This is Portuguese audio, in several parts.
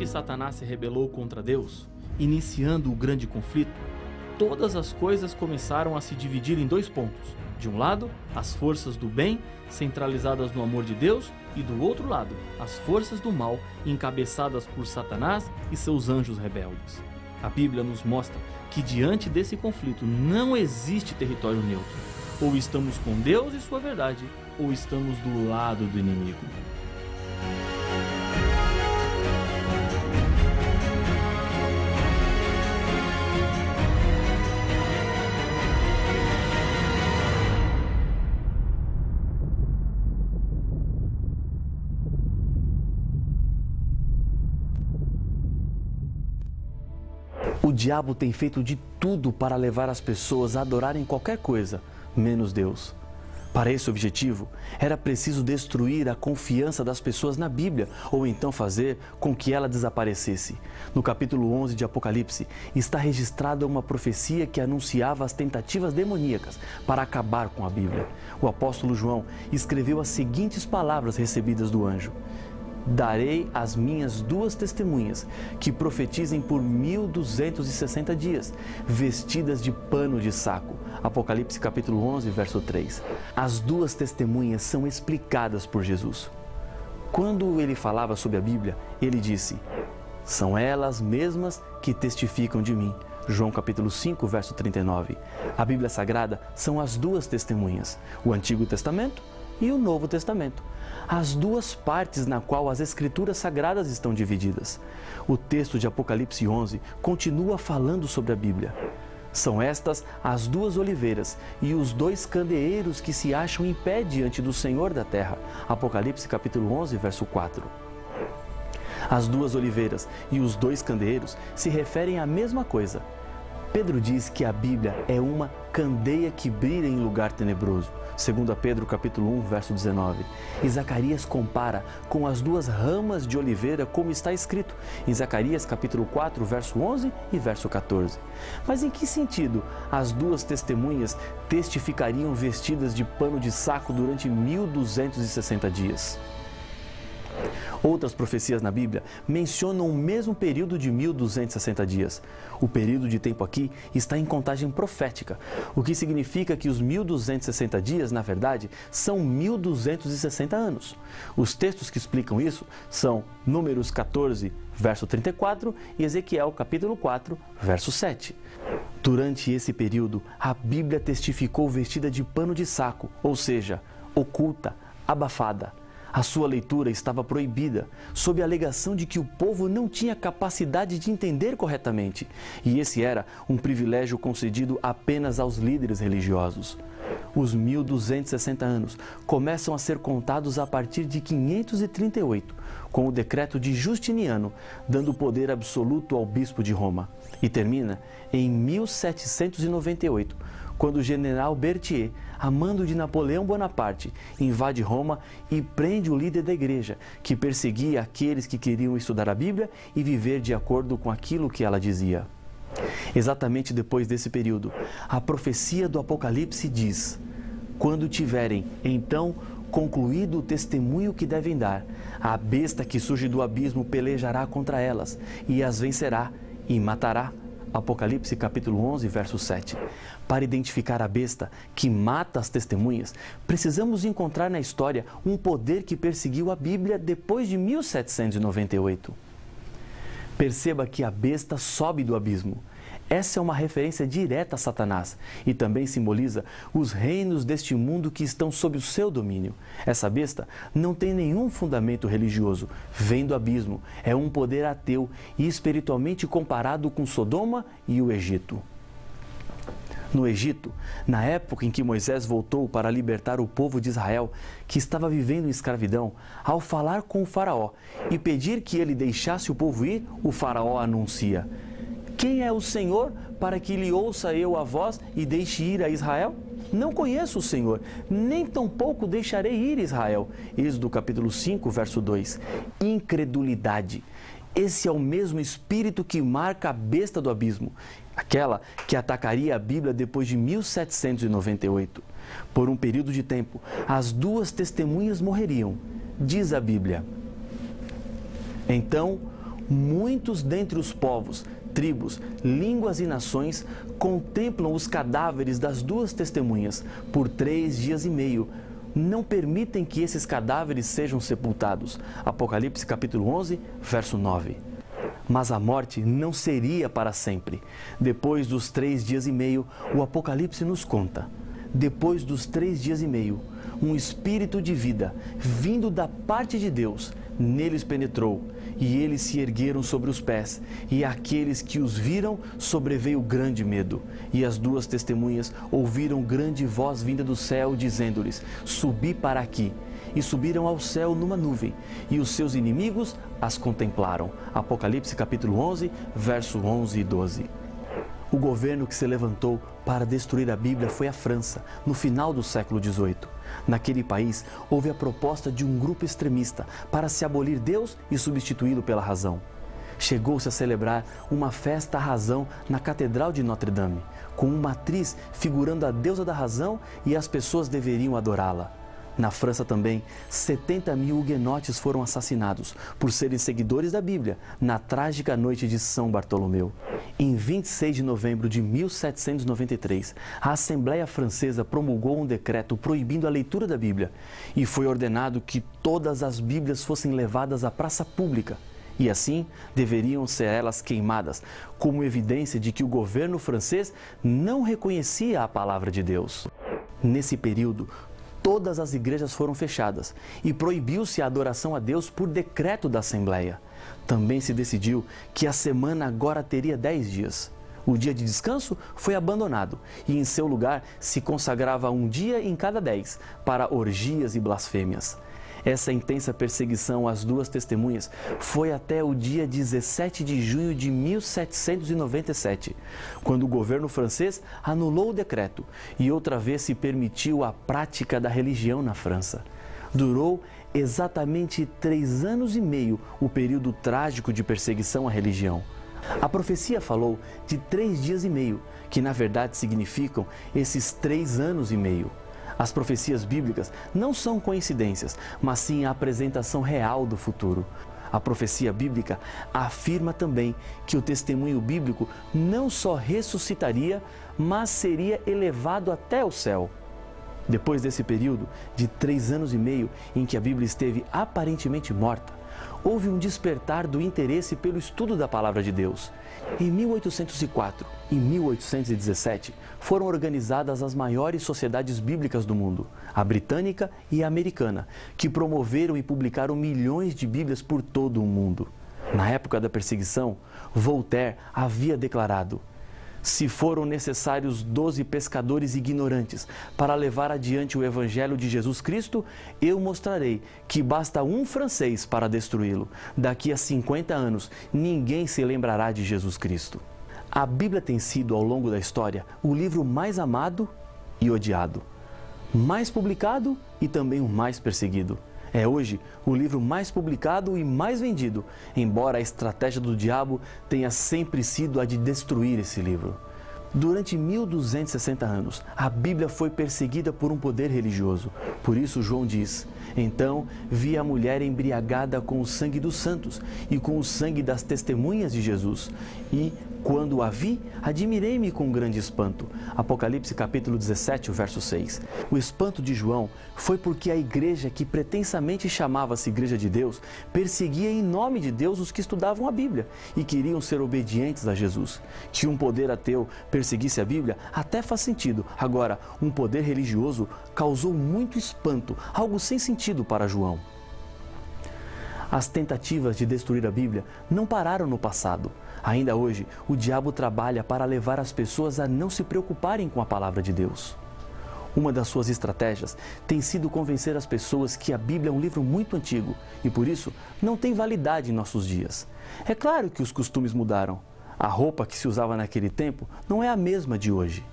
Satanás se rebelou contra Deus, iniciando o grande conflito, todas as coisas começaram a se dividir em dois pontos. De um lado, as forças do bem, centralizadas no amor de Deus, e do outro lado, as forças do mal, encabeçadas por Satanás e seus anjos rebeldes. A Bíblia nos mostra que diante desse conflito não existe território neutro. Ou estamos com Deus e sua verdade, ou estamos do lado do inimigo. O diabo tem feito de tudo para levar as pessoas a adorarem qualquer coisa, menos Deus. Para esse objetivo, era preciso destruir a confiança das pessoas na Bíblia, ou então fazer com que ela desaparecesse. No capítulo 11 de Apocalipse, está registrada uma profecia que anunciava as tentativas demoníacas para acabar com a Bíblia. O apóstolo João escreveu as seguintes palavras recebidas do anjo: darei as minhas duas testemunhas, que profetizem por 1260 dias, vestidas de pano de saco. Apocalipse capítulo 11, verso 3. As duas testemunhas são explicadas por Jesus. Quando ele falava sobre a Bíblia, ele disse: são elas mesmas que testificam de mim. João capítulo 5, verso 39. A Bíblia Sagrada são as duas testemunhas, o Antigo Testamento e o Novo Testamento, as duas partes na qual as Escrituras Sagradas estão divididas. O texto de Apocalipse 11 continua falando sobre a Bíblia. São estas as duas oliveiras e os dois candeeiros que se acham em pé diante do Senhor da terra. Apocalipse capítulo 11, verso 4. As duas oliveiras e os dois candeeiros se referem à mesma coisa. Pedro diz que a Bíblia é uma candeia que brilha em lugar tenebroso. 2 Pedro capítulo 1, verso 19. E Zacarias compara com as duas ramas de oliveira, como está escrito em Zacarias capítulo 4, verso 11 e verso 14. Mas em que sentido as duas testemunhas testificariam vestidas de pano de saco durante 1260 dias? Outras profecias na Bíblia mencionam o mesmo período de 1260 dias. O período de tempo aqui está em contagem profética, o que significa que os 1260 dias, na verdade, são 1260 anos. Os textos que explicam isso são Números 14, verso 34 e Ezequiel capítulo 4, verso 7. Durante esse período, a Bíblia testificou vestida de pano de saco, ou seja, oculta, abafada. A sua leitura estava proibida, sob a alegação de que o povo não tinha capacidade de entender corretamente, e esse era um privilégio concedido apenas aos líderes religiosos. Os 1260 anos começam a ser contados a partir de 538, com o decreto de Justiniano, dando poder absoluto ao bispo de Roma, e termina em 1798, quando o general Berthier, a mando de Napoleão Bonaparte, invade Roma e prende o líder da igreja, que perseguia aqueles que queriam estudar a Bíblia e viver de acordo com aquilo que ela dizia. Exatamente depois desse período, a profecia do Apocalipse diz: quando tiverem, então, concluído o testemunho que devem dar, a besta que surge do abismo pelejará contra elas, e as vencerá e matará. Apocalipse capítulo 11, verso 7. Para identificar a besta que mata as testemunhas, precisamos encontrar na história um poder que perseguiu a Bíblia depois de 1798. Perceba que a besta sobe do abismo. Essa é uma referência direta a Satanás e também simboliza os reinos deste mundo que estão sob o seu domínio. Essa besta não tem nenhum fundamento religioso, vem do abismo, é um poder ateu e espiritualmente comparado com Sodoma e o Egito. No Egito, na época em que Moisés voltou para libertar o povo de Israel, que estava vivendo em escravidão, ao falar com o faraó e pedir que ele deixasse o povo ir, o faraó anuncia: quem é o Senhor para que lhe ouça eu a voz e deixe ir a Israel? Não conheço o Senhor, nem tampouco deixarei ir Israel. Êxodo capítulo 5, verso 2. Incredulidade. Esse é o mesmo espírito que marca a besta do abismo, aquela que atacaria a Bíblia depois de 1798. Por um período de tempo, as duas testemunhas morreriam, diz a Bíblia. Então, muitos dentre os povos, tribos, línguas e nações contemplam os cadáveres das duas testemunhas por 3 dias e meio. Não permitem que esses cadáveres sejam sepultados. Apocalipse capítulo 11, verso 9. Mas a morte não seria para sempre. Depois dos 3 dias e meio, o Apocalipse nos conta. Depois dos 3 dias e meio, um espírito de vida, vindo da parte de Deus, neles penetrou, e eles se ergueram sobre os pés, e àqueles que os viram sobreveio grande medo. E as duas testemunhas ouviram grande voz vinda do céu, dizendo-lhes: subi para aqui. E subiram ao céu numa nuvem, e os seus inimigos as contemplaram. Apocalipse capítulo 11, verso 11 e 12. O governo que se levantou para destruir a Bíblia foi a França, no final do século XVIII. Naquele país, houve a proposta de um grupo extremista para se abolir Deus e substituí-lo pela razão. Chegou-se a celebrar uma festa à razão na Catedral de Notre-Dame, com uma atriz figurando a deusa da razão, e as pessoas deveriam adorá-la. Na França também, 70 mil huguenotes foram assassinados por serem seguidores da Bíblia na trágica noite de São Bartolomeu. Em 26 de novembro de 1793, a Assembleia Francesa promulgou um decreto proibindo a leitura da Bíblia e foi ordenado que todas as Bíblias fossem levadas à praça pública. E assim, deveriam ser elas queimadas, como evidência de que o governo francês não reconhecia a palavra de Deus. Nesse período, todas as igrejas foram fechadas e proibiu-se a adoração a Deus por decreto da Assembleia. Também se decidiu que a semana agora teria 10 dias. O dia de descanso foi abandonado e em seu lugar se consagrava um dia em cada 10 para orgias e blasfêmias. Essa intensa perseguição às duas testemunhas foi até o dia 17 de junho de 1797, quando o governo francês anulou o decreto e outra vez se permitiu a prática da religião na França. Durou exatamente 3 anos e meio o período trágico de perseguição à religião. A profecia falou de 3 dias e meio, que na verdade significam esses 3 anos e meio. As profecias bíblicas não são coincidências, mas sim a apresentação real do futuro. A profecia bíblica afirma também que o testemunho bíblico não só ressuscitaria, mas seria elevado até o céu. Depois desse período de 3 anos e meio em que a Bíblia esteve aparentemente morta, houve um despertar do interesse pelo estudo da Palavra de Deus. Em 1804 e 1817 foram organizadas as maiores sociedades bíblicas do mundo, a britânica e a americana, que promoveram e publicaram milhões de Bíblias por todo o mundo. Na época da perseguição, Voltaire havia declarado: se foram necessários 12 pescadores ignorantes para levar adiante o Evangelho de Jesus Cristo, eu mostrarei que basta um francês para destruí-lo. Daqui a 50 anos, ninguém se lembrará de Jesus Cristo. A Bíblia tem sido, ao longo da história, o livro mais amado e odiado, mais publicado e também o mais perseguido. É hoje o livro mais publicado e mais vendido, embora a estratégia do diabo tenha sempre sido a de destruir esse livro. Durante 1260 anos, a Bíblia foi perseguida por um poder religioso. Por isso João diz: então vi a mulher embriagada com o sangue dos santos e com o sangue das testemunhas de Jesus. E, quando a vi, admirei-me com grande espanto. Apocalipse capítulo 17, verso 6. O espanto de João foi porque a igreja, que pretensamente chamava-se Igreja de Deus, perseguia em nome de Deus os que estudavam a Bíblia e queriam ser obedientes a Jesus. Que um poder ateu perseguisse a Bíblia até faz sentido. Agora, um poder religioso causou muito espanto, algo sem sentido para João. As tentativas de destruir a Bíblia não pararam no passado. Ainda hoje, o diabo trabalha para levar as pessoas a não se preocuparem com a palavra de Deus. Uma das suas estratégias tem sido convencer as pessoas que a Bíblia é um livro muito antigo e, por isso, não tem validade em nossos dias. É claro que os costumes mudaram. A roupa que se usava naquele tempo não é a mesma de hoje.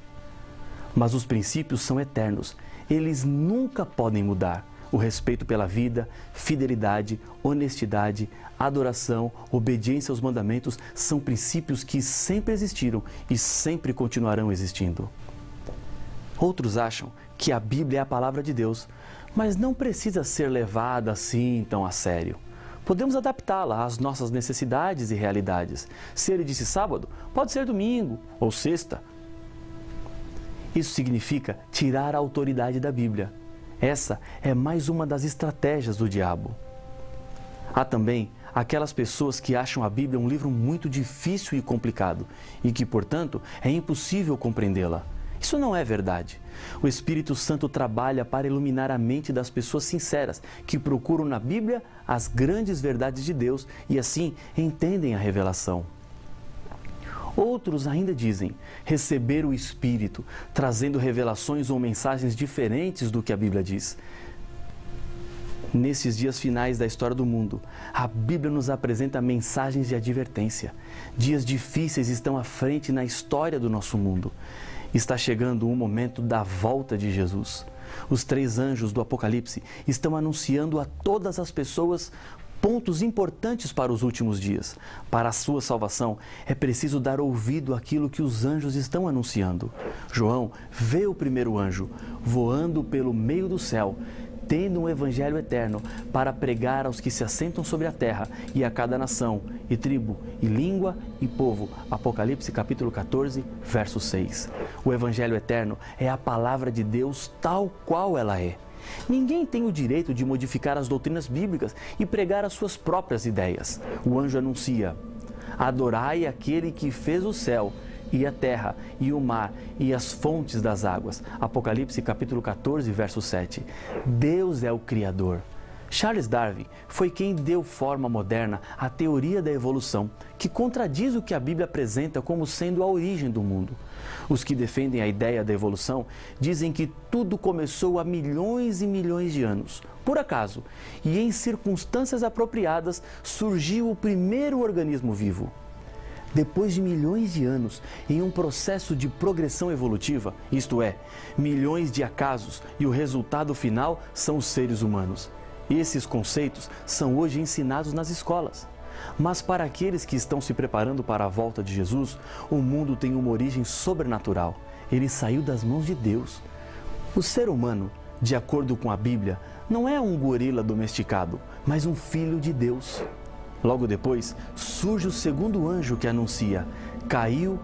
Mas os princípios são eternos. Eles nunca podem mudar. O respeito pela vida, fidelidade, honestidade, adoração, obediência aos mandamentos são princípios que sempre existiram e sempre continuarão existindo. Outros acham que a Bíblia é a palavra de Deus, mas não precisa ser levada assim tão a sério. Podemos adaptá-la às nossas necessidades e realidades. Se ele disse sábado, pode ser domingo ou sexta. Isso significa tirar a autoridade da Bíblia. Essa é mais uma das estratégias do diabo. Há também aquelas pessoas que acham a Bíblia um livro muito difícil e complicado e que, portanto, é impossível compreendê-la. Isso não é verdade. O Espírito Santo trabalha para iluminar a mente das pessoas sinceras que procuram na Bíblia as grandes verdades de Deus e assim entendem a revelação. Outros ainda dizem receber o Espírito, trazendo revelações ou mensagens diferentes do que a Bíblia diz. Nesses dias finais da história do mundo, a Bíblia nos apresenta mensagens de advertência. Dias difíceis estão à frente na história do nosso mundo. Está chegando o momento da volta de Jesus. Os 3 anjos do Apocalipse estão anunciando a todas as pessoas pontos importantes para os últimos dias. Para a sua salvação, é preciso dar ouvido àquilo que os anjos estão anunciando. João vê o primeiro anjo voando pelo meio do céu, tendo um evangelho eterno para pregar aos que se assentam sobre a terra e a cada nação, e tribo, e língua, e povo. Apocalipse capítulo 14, verso 6. O evangelho eterno é a palavra de Deus tal qual ela é. Ninguém tem o direito de modificar as doutrinas bíblicas e pregar as suas próprias ideias. O anjo anuncia: adorai aquele que fez o céu, e a terra, e o mar, e as fontes das águas. Apocalipse capítulo 14, verso 7. Deus é o Criador. Charles Darwin foi quem deu forma moderna à teoria da evolução, que contradiz o que a Bíblia apresenta como sendo a origem do mundo. Os que defendem a ideia da evolução dizem que tudo começou há milhões e milhões de anos, por acaso, e em circunstâncias apropriadas surgiu o primeiro organismo vivo. Depois de milhões de anos, em um processo de progressão evolutiva, isto é, milhões de acasos, e o resultado final são os seres humanos. Esses conceitos são hoje ensinados nas escolas. Mas para aqueles que estão se preparando para a volta de Jesus, o mundo tem uma origem sobrenatural. Ele saiu das mãos de Deus. O ser humano, de acordo com a Bíblia, não é um gorila domesticado, mas um filho de Deus. Logo depois, surge o segundo anjo que anuncia: caiu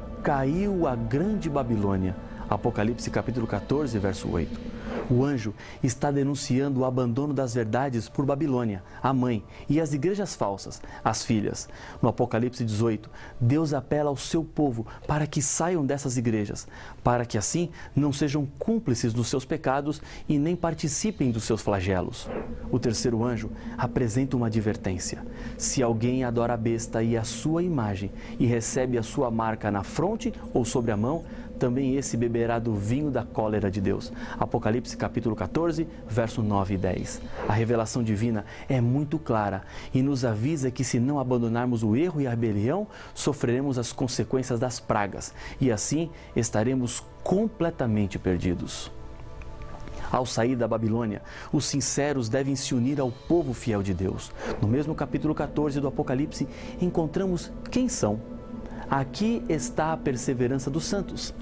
a grande Babilônia. Apocalipse capítulo 14, verso 8. O anjo está denunciando o abandono das verdades por Babilônia, a mãe, e as igrejas falsas, as filhas. No Apocalipse 18, Deus apela ao seu povo para que saiam dessas igrejas, para que assim não sejam cúmplices dos seus pecados e nem participem dos seus flagelos. O terceiro anjo apresenta uma advertência: se alguém adora a besta e a sua imagem e recebe a sua marca na fronte ou sobre a mão, também esse beberá do vinho da cólera de Deus. Apocalipse capítulo 14, verso 9 e 10. A revelação divina é muito clara e nos avisa que se não abandonarmos o erro e a rebelião, sofreremos as consequências das pragas e assim estaremos completamente perdidos. Ao sair da Babilônia, os sinceros devem se unir ao povo fiel de Deus. No mesmo capítulo 14 do Apocalipse, encontramos quem são. Aqui está a perseverança dos santos,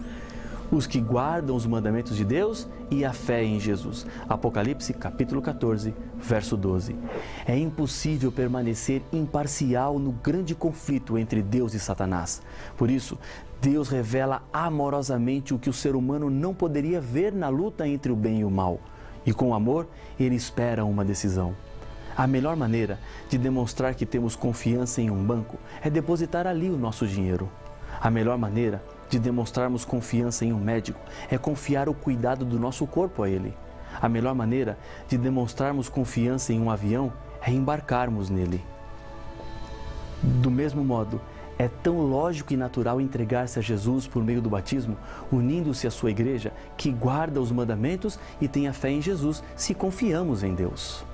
os que guardam os mandamentos de Deus e a fé em Jesus. Apocalipse capítulo 14, verso 12. É impossível permanecer imparcial no grande conflito entre Deus e Satanás. Por isso, Deus revela amorosamente o que o ser humano não poderia ver na luta entre o bem e o mal. E com amor, ele espera uma decisão. A melhor maneira de demonstrar que temos confiança em um banco é depositar ali o nosso dinheiro. A melhor maneira de demonstrarmos confiança em um médico é confiar o cuidado do nosso corpo a ele. A melhor maneira de demonstrarmos confiança em um avião é embarcarmos nele. Do mesmo modo, é tão lógico e natural entregar-se a Jesus por meio do batismo, unindo-se à sua igreja, que guarda os mandamentos e tem a fé em Jesus se confiamos em Deus.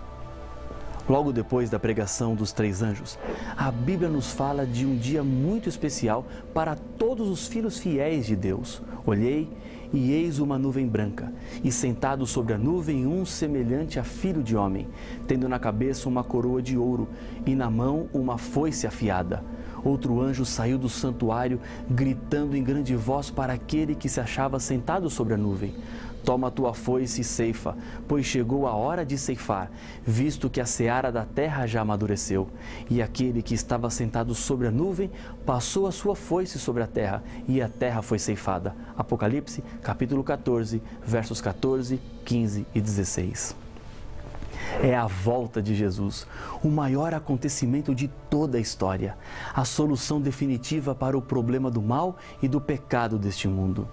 Logo depois da pregação dos 3 anjos, a Bíblia nos fala de um dia muito especial para todos os filhos fiéis de Deus. Olhei e eis uma nuvem branca, e sentado sobre a nuvem um semelhante a filho de homem, tendo na cabeça uma coroa de ouro e na mão uma foice afiada. Outro anjo saiu do santuário, gritando em grande voz para aquele que se achava sentado sobre a nuvem: Toma tua foice e ceifa, pois chegou a hora de ceifar, visto que a seara da terra já amadureceu. E aquele que estava sentado sobre a nuvem passou a sua foice sobre a terra, e a terra foi ceifada. Apocalipse, capítulo 14, versos 14, 15 e 16. É a volta de Jesus, o maior acontecimento de toda a história, a solução definitiva para o problema do mal e do pecado deste mundo.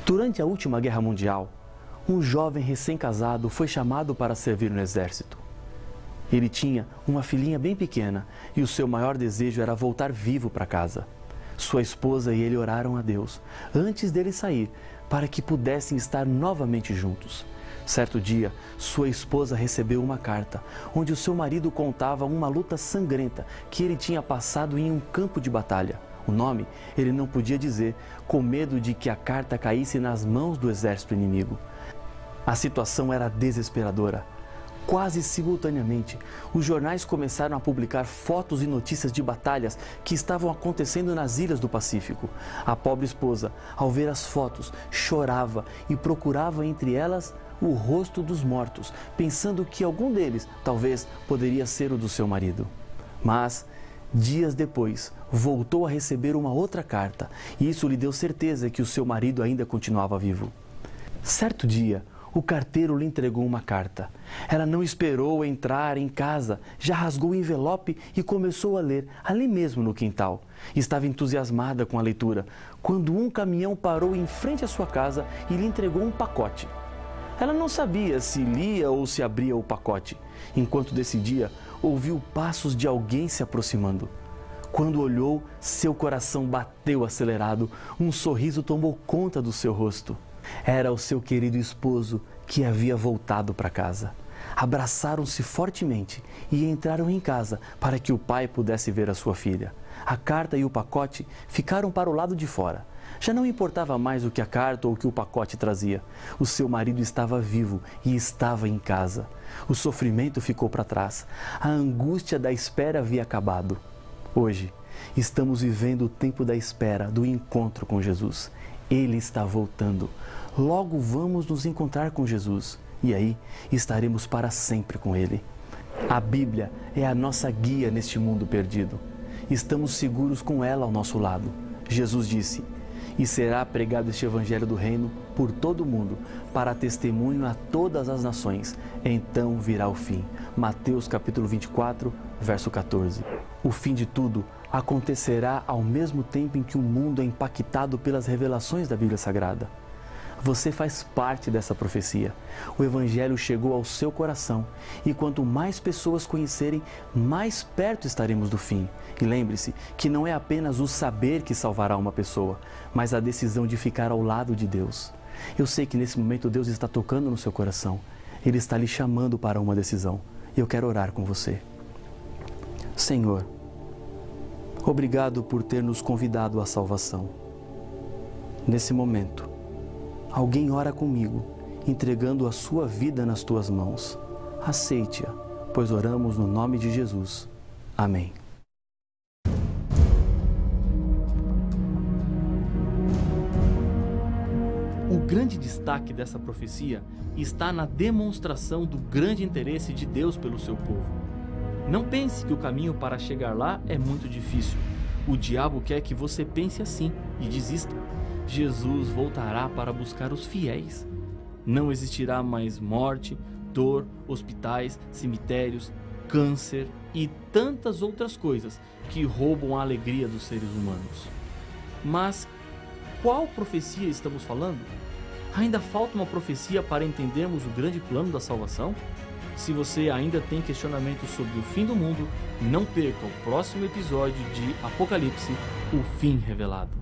Durante a última Guerra Mundial, um jovem recém-casado foi chamado para servir no exército. Ele tinha uma filhinha bem pequena e o seu maior desejo era voltar vivo para casa. Sua esposa e ele oraram a Deus, antes dele sair, para que pudessem estar novamente juntos. Certo dia, sua esposa recebeu uma carta, onde o seu marido contava uma luta sangrenta que ele tinha passado em um campo de batalha. O nome ele não podia dizer, com medo de que a carta caísse nas mãos do exército inimigo. A situação era desesperadora. Quase simultaneamente, os jornais começaram a publicar fotos e notícias de batalhas que estavam acontecendo nas ilhas do Pacífico. A pobre esposa, ao ver as fotos, chorava e procurava entre elas o rosto dos mortos, pensando que algum deles talvez poderia ser o do seu marido. Mas dias depois, voltou a receber uma outra carta, e isso lhe deu certeza que o seu marido ainda continuava vivo. Certo dia, o carteiro lhe entregou uma carta. Ela não esperou entrar em casa, já rasgou o envelope e começou a ler, ali mesmo no quintal. Estava entusiasmada com a leitura, quando um caminhão parou em frente à sua casa e lhe entregou um pacote. Ela não sabia se lia ou se abria o pacote. Enquanto decidia, ouviu passos de alguém se aproximando. Quando olhou, seu coração bateu acelerado, um sorriso tomou conta do seu rosto. Era o seu querido esposo que havia voltado para casa. Abraçaram-se fortemente e entraram em casa para que o pai pudesse ver a sua filha. A carta e o pacote ficaram para o lado de fora. Já não importava mais o que a carta ou o que o pacote trazia. O seu marido estava vivo e estava em casa. O sofrimento ficou para trás. A angústia da espera havia acabado. Hoje, estamos vivendo o tempo da espera, do encontro com Jesus. Ele está voltando. Logo vamos nos encontrar com Jesus. E aí, estaremos para sempre com Ele. A Bíblia é a nossa guia neste mundo perdido. Estamos seguros com ela ao nosso lado. Jesus disse: "E será pregado este evangelho do reino por todo o mundo, para testemunho a todas as nações. Então virá o fim." Mateus capítulo 24, verso 14. O fim de tudo acontecerá ao mesmo tempo em que o mundo é impactado pelas revelações da Bíblia Sagrada. Você faz parte dessa profecia. O Evangelho chegou ao seu coração e quanto mais pessoas conhecerem, mais perto estaremos do fim. E lembre-se que não é apenas o saber que salvará uma pessoa, mas a decisão de ficar ao lado de Deus. Eu sei que nesse momento Deus está tocando no seu coração. Ele está lhe chamando para uma decisão. E eu quero orar com você. Senhor, obrigado por ter nos convidado à salvação. Nesse momento, alguém ora comigo, entregando a sua vida nas tuas mãos. Aceite-a, pois oramos no nome de Jesus. Amém. O grande destaque dessa profecia está na demonstração do grande interesse de Deus pelo seu povo. Não pense que o caminho para chegar lá é muito difícil. O diabo quer que você pense assim e desista. Jesus voltará para buscar os fiéis. Não existirá mais morte, dor, hospitais, cemitérios, câncer e tantas outras coisas que roubam a alegria dos seres humanos. Mas qual profecia estamos falando? Ainda falta uma profecia para entendermos o grande plano da salvação? Se você ainda tem questionamentos sobre o fim do mundo, não perca o próximo episódio de Apocalipse, o fim revelado.